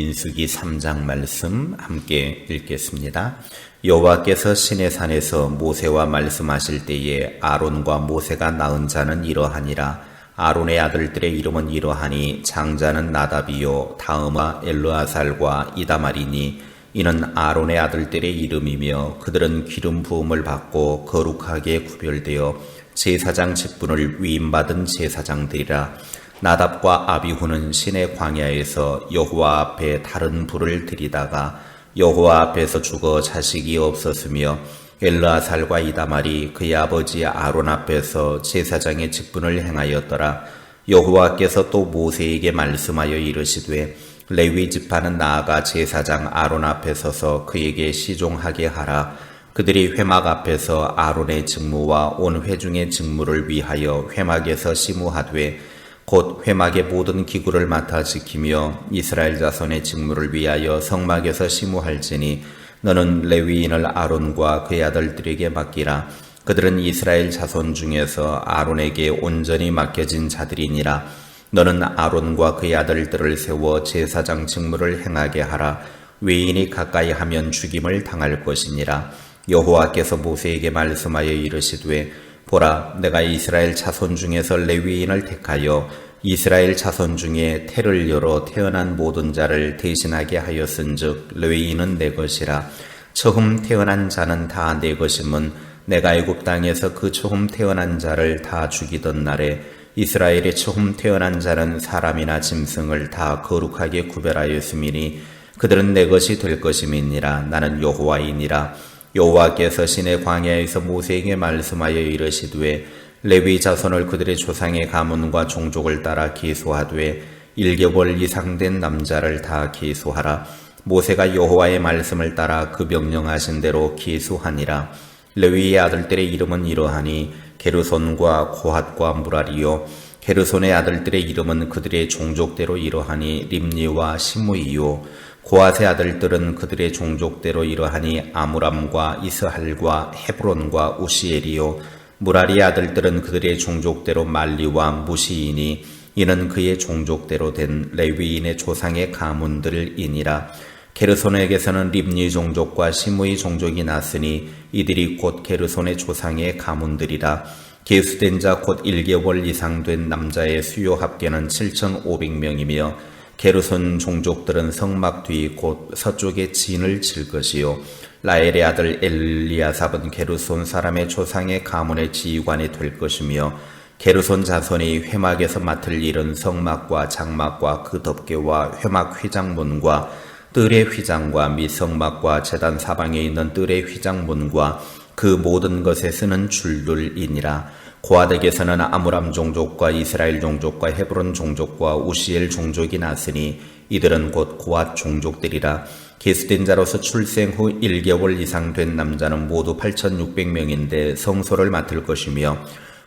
민수기 3장 말씀 함께 읽겠습니다. 여호와께서 시내산에서 모세와 말씀하실 때에 아론과 모세가 낳은 자는 이러하니라. 아론의 아들들의 이름은 이러하니 장자는 나답이요 다음아 엘르아살과 이다말이니 이는 아론의 아들들의 이름이며 그들은 기름 부음을 받고 거룩하게 구별되어 제사장 직분을 위임받은 제사장들이라. 나답과 아비후는 시내 광야에서 여호와 앞에 다른 불을 들이다가 여호와 앞에서 죽어 자식이 없었으며 엘르아살과 이다말이 그의 아버지 아론 앞에서 제사장의 직분을 행하였더라. 여호와께서 또 모세에게 말씀하여 이르시되 레위 지파는 나아가 제사장 아론 앞에 서서 그에게 시종하게 하라. 그들이 회막 앞에서 아론의 직무와 온 회중의 직무를 위하여 회막에서 시무하되 곧 회막의 모든 기구를 맡아 지키며 이스라엘 자손의 직무를 위하여 성막에서 시무할지니 너는 레위인을 아론과 그의 아들들에게 맡기라. 그들은 이스라엘 자손 중에서 아론에게 온전히 맡겨진 자들이니라. 너는 아론과 그의 아들들을 세워 제사장 직무를 행하게 하라. 외인이 가까이 하면 죽임을 당할 것이니라. 여호와께서 모세에게 말씀하여 이르시되 보라, 내가 이스라엘 자손 중에서 레위인을 택하여 이스라엘 자손 중에 태를 열어 태어난 모든 자를 대신하게 하였은즉 레위인은 내 것이라. 처음 태어난 자는 다 내 것임은 내가 애굽 땅에서 그 처음 태어난 자를 다 죽이던 날에 이스라엘의 처음 태어난 자는 사람이나 짐승을 다 거룩하게 구별하였음이니 그들은 내 것이 될 것임이니라. 나는 여호와이니라. 여호와께서 시내 광야에서 모세에게 말씀하여 이르시되 레위 자손을 그들의 조상의 가문과 종족을 따라 계수하되 1개월 이상 된 남자를 다 계수하라. 모세가 여호와의 말씀을 따라 그 명령하신 대로 계수하니라. 레위의 아들들의 이름은 이러하니 게르손과 고핫과 무라리요. 게르손의 아들들의 이름은 그들의 종족대로 이러하니 림니와 시므이요. 고핫의 아들들은 그들의 종족대로 이러하니 아므람과 이스할과 헤브론과 우시엘이요. 무라리의 아들들은 그들의 종족대로 말리와 무시이니 이는 그의 종족대로 된 레위인의 조상의 가문들이니라. 게르손에게서는 림니 종족과 시므이 종족이 났으니 이들이 곧 게르손의 조상의 가문들이라. 계수된 자 곧 1개월 이상 된 남자의 수요 합계는 7,500명이며 게르손 종족들은 성막 뒤 곧 서쪽에 진을 칠 것이요. 라엘의 아들 엘리아삽은 게르손 사람의 조상의 가문의 지휘관이 될 것이며 게르손 자손이 회막에서 맡을 일은 성막과 장막과 그 덮개와 회막 휘장문과 뜰의 휘장과 및 성막과 제단 사방에 있는 뜰의 휘장문과 그 모든 것에 쓰는 줄들이니라. 고핫에게서는 아므람 종족과 이스라엘 종족과 헤브론 종족과 우시엘 종족이 났으니 이들은 곧 고핫 종족들이라. 계수된 자로서 출생 후 1개월 이상 된 남자는 모두 8,600명인데 성소를 맡을 것이며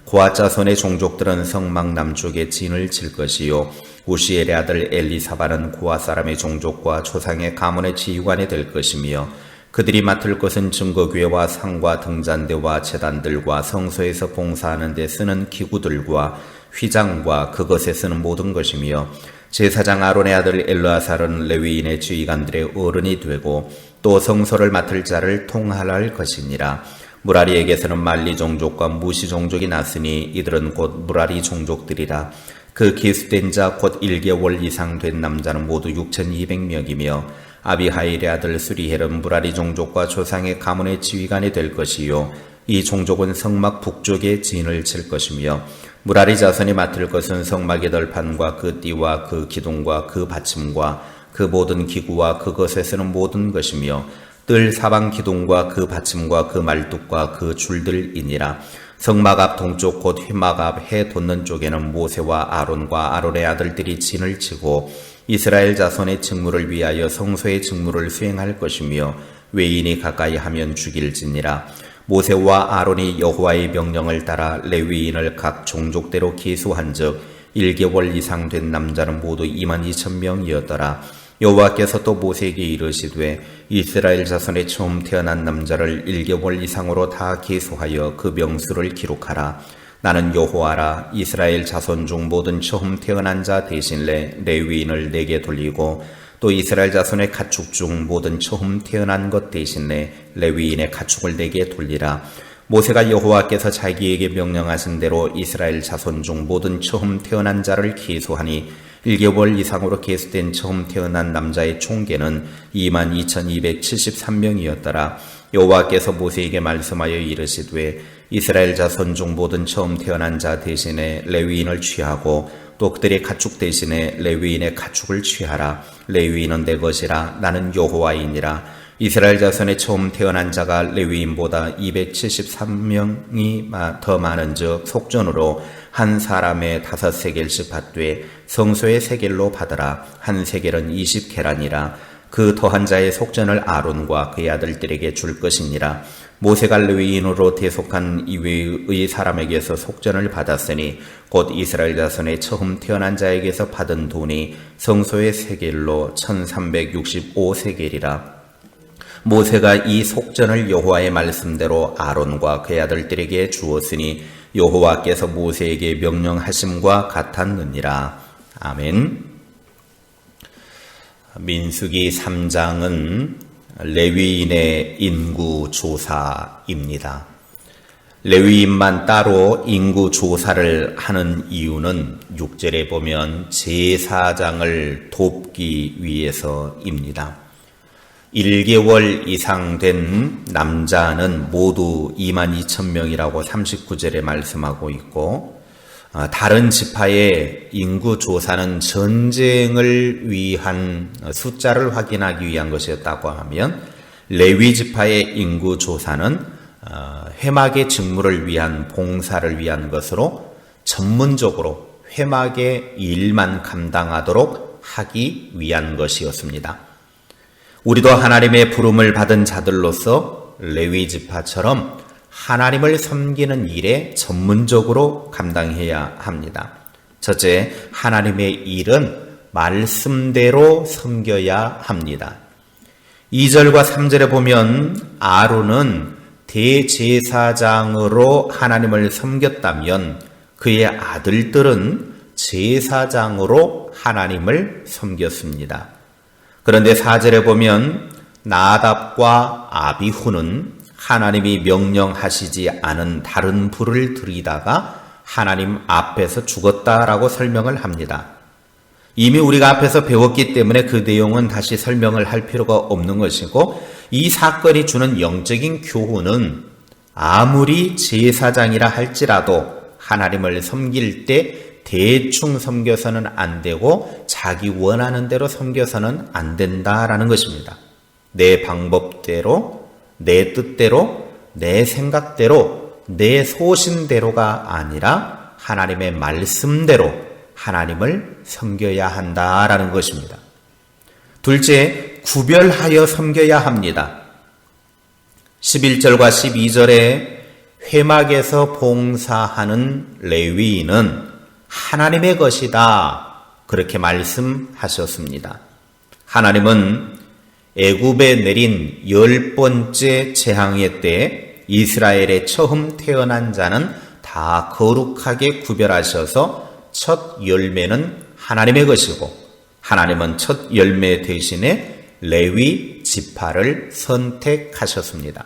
고핫 자손의 종족들은 성막 남쪽에 진을 칠 것이요. 우시엘의 아들 엘리사바는 고핫 사람의 종족과 조상의 가문의 지휘관이 될 것이며 그들이 맡을 것은 증거궤와 상과 등잔대와 제단들과 성소에서 봉사하는 데 쓰는 기구들과 휘장과 그것에 쓰는 모든 것이며 제사장 아론의 아들 엘르아살은 레위인의 지휘관들의 어른이 되고 또 성소를 맡을 자를 통할할 것이니라. 무라리에게서는 말리 종족과 무시 종족이 났으니 이들은 곧 무라리 종족들이라. 그 계수된 자 곧 1개월 이상 된 남자는 모두 6,200명이며 아비하일의 아들 수리헬은 무라리 종족과 조상의 가문의 지휘관이 될 것이요. 이 종족은 성막 북쪽에 진을 칠 것이며 무라리 자손이 맡을 것은 성막의 덜판과 그 띠와 그 기둥과 그 받침과 그 모든 기구와 그것에 쓰는 모든 것이며 뜰 사방 기둥과 그 받침과 그 말뚝과 그 줄들이니라. 성막 앞 동쪽 곧 회막 앞 해 돋는 쪽에는 모세와 아론과 아론의 아들들이 진을 치고 이스라엘 자손의 직무를 위하여 성소의 직무를 수행할 것이며 외인이 가까이 하면 죽일지니라. 모세와 아론이 여호와의 명령을 따라 레위인을 각 종족대로 계수한즉 1개월 이상 된 남자는 모두 22,000명이었더라. 여호와께서 또 모세에게 이르시되 이스라엘 자손의 처음 태어난 남자를 1개월 이상으로 다 계수하여 그 명수를 기록하라. 나는 여호와라. 이스라엘 자손 중 모든 처음 태어난 자 대신 레위인을 내게 돌리고 또 이스라엘 자손의 가축 중 모든 처음 태어난 것 대신에 레위인의 가축을 내게 돌리라. 모세가 여호와께서 자기에게 명령하신 대로 이스라엘 자손 중 모든 처음 태어난 자를 계수하니 1개월 이상으로 계수된 처음 태어난 남자의 총계는 22,273명이었더라. 여호와께서 모세에게 말씀하여 이르시되 이스라엘 자손 중 모든 처음 태어난 자 대신에 레위인을 취하고 또 그들의 가축 대신에 레위인의 가축을 취하라. 레위인은 내 것이라. 나는 여호와이니라. 이스라엘 자손의 처음 태어난 자가 레위인보다 273명이 더 많은즉 속전으로 한 사람의 5세겔씩 받되 성소의 세겔로 받으라. 한 세겔은 20계란이라. 그 더한 자의 속전을 아론과 그의 아들들에게 줄 것이니라. 모세가 레위인으로 대속한 이외의 사람에게서 속전을 받았으니 곧 이스라엘 자손의 처음 태어난 자에게서 받은 돈이 성소의 세겔로 1365세겔이라. 모세가 이 속전을 여호와의 말씀대로 아론과 그의 아들들에게 주었으니 여호와께서 모세에게 명령하심과 같았느니라. 아멘. 민수기 3장은 레위인의 인구 조사입니다. 레위인만 따로 인구 조사를 하는 이유는 6절에 보면 제사장을 돕기 위해서입니다. 1개월 이상 된 남자는 모두 22,000명이라고 39절에 말씀하고 있고, 다른 지파의 인구 조사는 전쟁을 위한 숫자를 확인하기 위한 것이었다고 하면, 레위 지파의 인구 조사는 회막의 직무를 위한 봉사를 위한 것으로 전문적으로 회막의 일만 감당하도록 하기 위한 것이었습니다. 우리도 하나님의 부름을 받은 자들로서 레위 지파처럼 하나님을 섬기는 일에 전문적으로 감당해야 합니다. 첫째, 하나님의 일은 말씀대로 섬겨야 합니다. 2절과 3절에 보면 아론은 대제사장으로 하나님을 섬겼다면 그의 아들들은 제사장으로 하나님을 섬겼습니다. 그런데 4절에 보면 나답과 아비후는 하나님이 명령하시지 않은 다른 불을 들이다가 하나님 앞에서 죽었다라고 설명을 합니다. 이미 우리가 앞에서 배웠기 때문에 그 내용은 다시 설명을 할 필요가 없는 것이고, 이 사건이 주는 영적인 교훈은 아무리 제사장이라 할지라도 하나님을 섬길 때 대충 섬겨서는 안 되고 자기 원하는 대로 섬겨서는 안 된다라는 것입니다. 내 방법대로, 내 뜻대로, 내 생각대로, 내 소신대로가 아니라 하나님의 말씀대로 하나님을 섬겨야 한다라는 것입니다. 둘째, 구별하여 섬겨야 합니다. 11절과 12절에 회막에서 봉사하는 레위인은 하나님의 것이다, 그렇게 말씀하셨습니다. 하나님은 애굽에 내린 10번째 재앙의 때 이스라엘의 처음 태어난 자는 다 거룩하게 구별하셔서 첫 열매는 하나님의 것이고, 하나님은 첫 열매 대신에 레위 지파를 선택하셨습니다.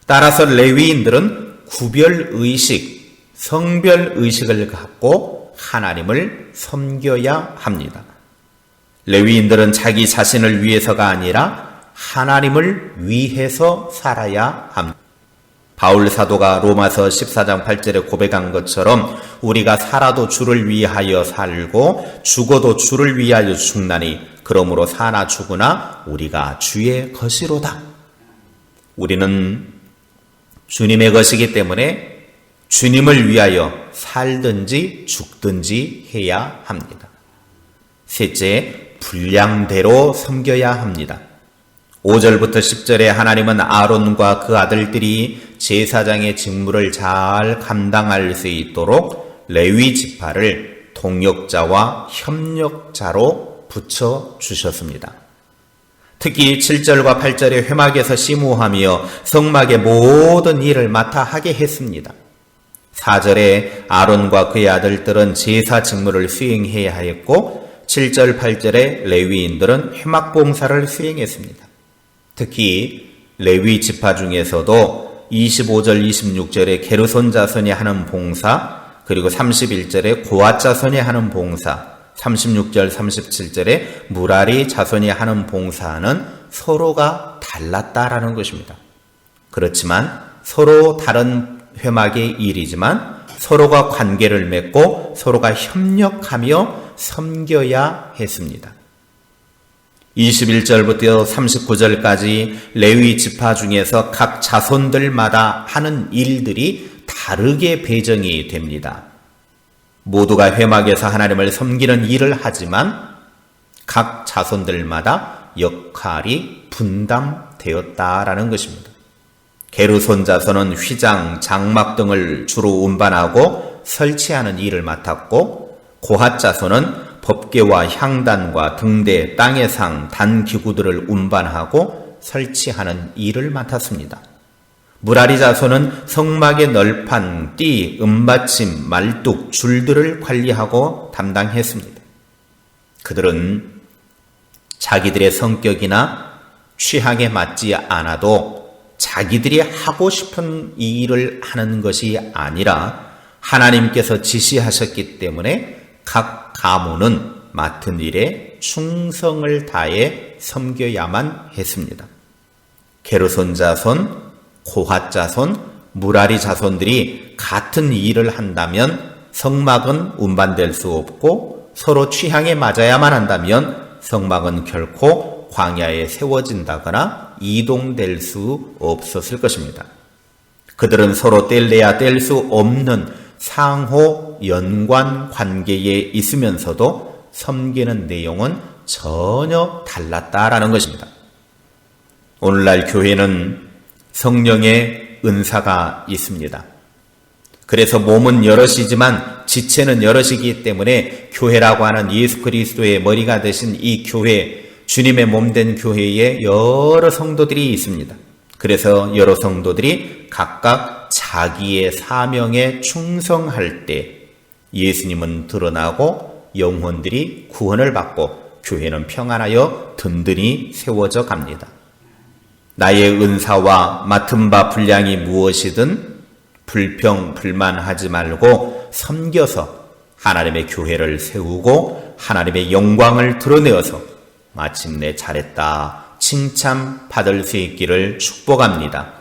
따라서 레위인들은 구별의식, 성별의식을 갖고 하나님을 섬겨야 합니다. 레위인들은 자기 자신을 위해서가 아니라 하나님을 위해서 살아야 합니다. 바울 사도가 로마서 14장 8절에 고백한 것처럼 우리가 살아도 주를 위하여 살고 죽어도 주를 위하여 죽나니 그러므로 사나 죽으나 우리가 주의 것이로다. 우리는 주님의 것이기 때문에 주님을 위하여 살든지 죽든지 해야 합니다. 셋째, 분량대로 섬겨야 합니다. 5절부터 10절에 하나님은 아론과 그 아들들이 제사장의 직무를 잘 감당할 수 있도록 레위 지파를 동역자와 협력자로 붙여주셨습니다. 특히 7절과 8절에 회막에서 심우하며 성막의 모든 일을 맡아 하게 했습니다. 4절에 아론과 그의 아들들은 제사 직무를 수행해야 했고, 7절, 8절에 레위인들은 회막 봉사를 수행했습니다. 특히 레위 지파 중에서도 25절, 26절에 게르손 자손이 하는 봉사, 그리고 31절에 고앗 자손이 하는 봉사, 36절, 37절에 무라리 자손이 하는 봉사는 서로가 달랐다라는 것입니다. 그렇지만 서로 다른 회막의 일이지만 서로가 관계를 맺고 서로가 협력하며 섬겨야 했습니다. 21절부터 39절까지 레위 지파 중에서 각 자손들마다 하는 일들이 다르게 배정이 됩니다. 모두가 회막에서 하나님을 섬기는 일을 하지만 각 자손들마다 역할이 분담되었다라는 것입니다. 게르손 자손은 휘장, 장막 등을 주로 운반하고 설치하는 일을 맡았고, 고핫 자손은 법궤와 향단과 등대, 땅의 상, 단기구들을 운반하고 설치하는 일을 맡았습니다. 무라리 자손은 성막의 널판, 띠, 은받침, 말뚝, 줄들을 관리하고 담당했습니다. 그들은 자기들의 성격이나 취향에 맞지 않아도 자기들이 하고 싶은 일을 하는 것이 아니라 하나님께서 지시하셨기 때문에 각 가문은 맡은 일에 충성을 다해 섬겨야만 했습니다. 게르손 자손, 고핫 자손, 무라리 자손들이 같은 일을 한다면 성막은 운반될 수 없고, 서로 취향에 맞아야만 한다면 성막은 결코 광야에 세워진다거나 이동될 수 없었을 것입니다. 그들은 서로 뗄래야 뗄 수 없는 상호 연관 관계에 있으면서도 섬기는 내용은 전혀 달랐다라는 것입니다. 오늘날 교회는 성령의 은사가 있습니다. 그래서 몸은 여럿이지만 지체는 여럿이기 때문에 교회라고 하는 예수 그리스도의 머리가 되신 이 교회, 주님의 몸된 교회에 여러 성도들이 있습니다. 그래서 여러 성도들이 각각 자기의 사명에 충성할 때 예수님은 드러나고 영혼들이 구원을 받고 교회는 평안하여 든든히 세워져 갑니다. 나의 은사와 맡은 바 분량이 무엇이든 불평, 불만하지 말고 섬겨서 하나님의 교회를 세우고 하나님의 영광을 드러내어서 마침내 잘했다 칭찬받을 수 있기를 축복합니다.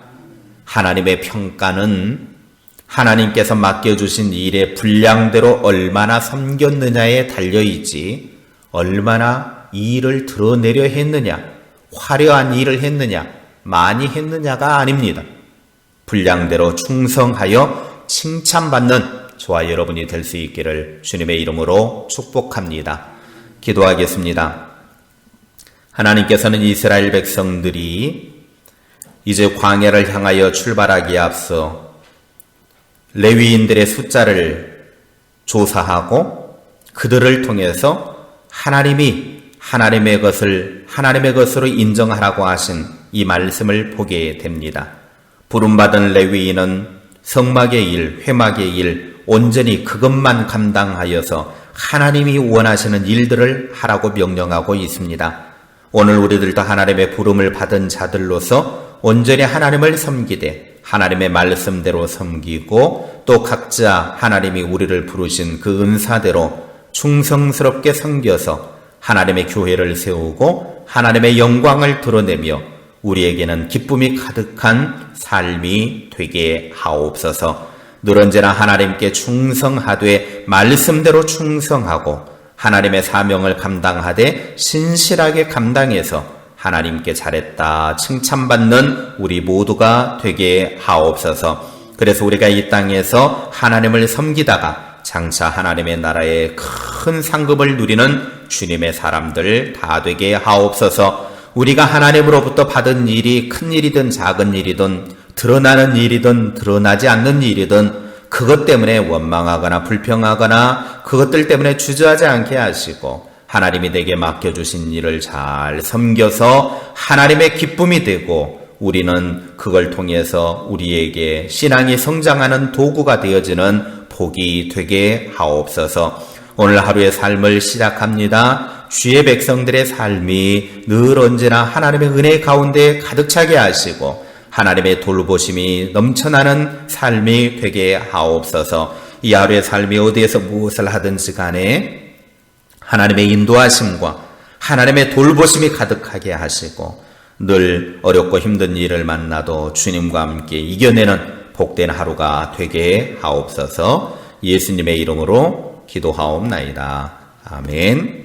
하나님의 평가는 하나님께서 맡겨주신 일의 분량대로 얼마나 섬겼느냐에 달려있지 얼마나 일을 드러내려 했느냐, 화려한 일을 했느냐, 많이 했느냐가 아닙니다. 분량대로 충성하여 칭찬받는 저와 여러분이 될 수 있기를 주님의 이름으로 축복합니다. 기도하겠습니다. 하나님께서는 이스라엘 백성들이 이제 광야를 향하여 출발하기에 앞서 레위인들의 숫자를 조사하고 그들을 통해서 하나님이 하나님의 것으로 인정하라고 하신 이 말씀을 보게 됩니다. 부름받은 레위인은 성막의 일, 회막의 일, 온전히 그것만 감당하여서 하나님이 원하시는 일들을 하라고 명령하고 있습니다. 오늘 우리들도 하나님의 부름을 받은 자들로서 온전히 하나님을 섬기되 하나님의 말씀대로 섬기고 또 각자 하나님이 우리를 부르신 그 은사대로 충성스럽게 섬겨서 하나님의 교회를 세우고 하나님의 영광을 드러내며 우리에게는 기쁨이 가득한 삶이 되게 하옵소서. 늘 언제나 하나님께 충성하되 말씀대로 충성하고 하나님의 사명을 감당하되 신실하게 감당해서 하나님께 잘했다 칭찬받는 우리 모두가 되게 하옵소서. 그래서 우리가 이 땅에서 하나님을 섬기다가 장차 하나님의 나라의 큰 상급을 누리는 주님의 사람들 다 되게 하옵소서. 우리가 하나님으로부터 받은 일이 큰 일이든 작은 일이든 드러나는 일이든 드러나지 않는 일이든 그것 때문에 원망하거나 불평하거나 그것들 때문에 주저하지 않게 하시고 하나님이 내게 맡겨주신 일을 잘 섬겨서 하나님의 기쁨이 되고 우리는 그걸 통해서 우리에게 신앙이 성장하는 도구가 되어지는 복이 되게 하옵소서. 오늘 하루의 삶을 시작합니다. 주의 백성들의 삶이 늘 언제나 하나님의 은혜 가운데 가득 차게 하시고 하나님의 돌보심이 넘쳐나는 삶이 되게 하옵소서. 이 하루의 삶이 어디에서 무엇을 하든지 간에 하나님의 인도하심과 하나님의 돌보심이 가득하게 하시고 늘 어렵고 힘든 일을 만나도 주님과 함께 이겨내는 복된 하루가 되게 하옵소서. 예수님의 이름으로 기도하옵나이다. 아멘.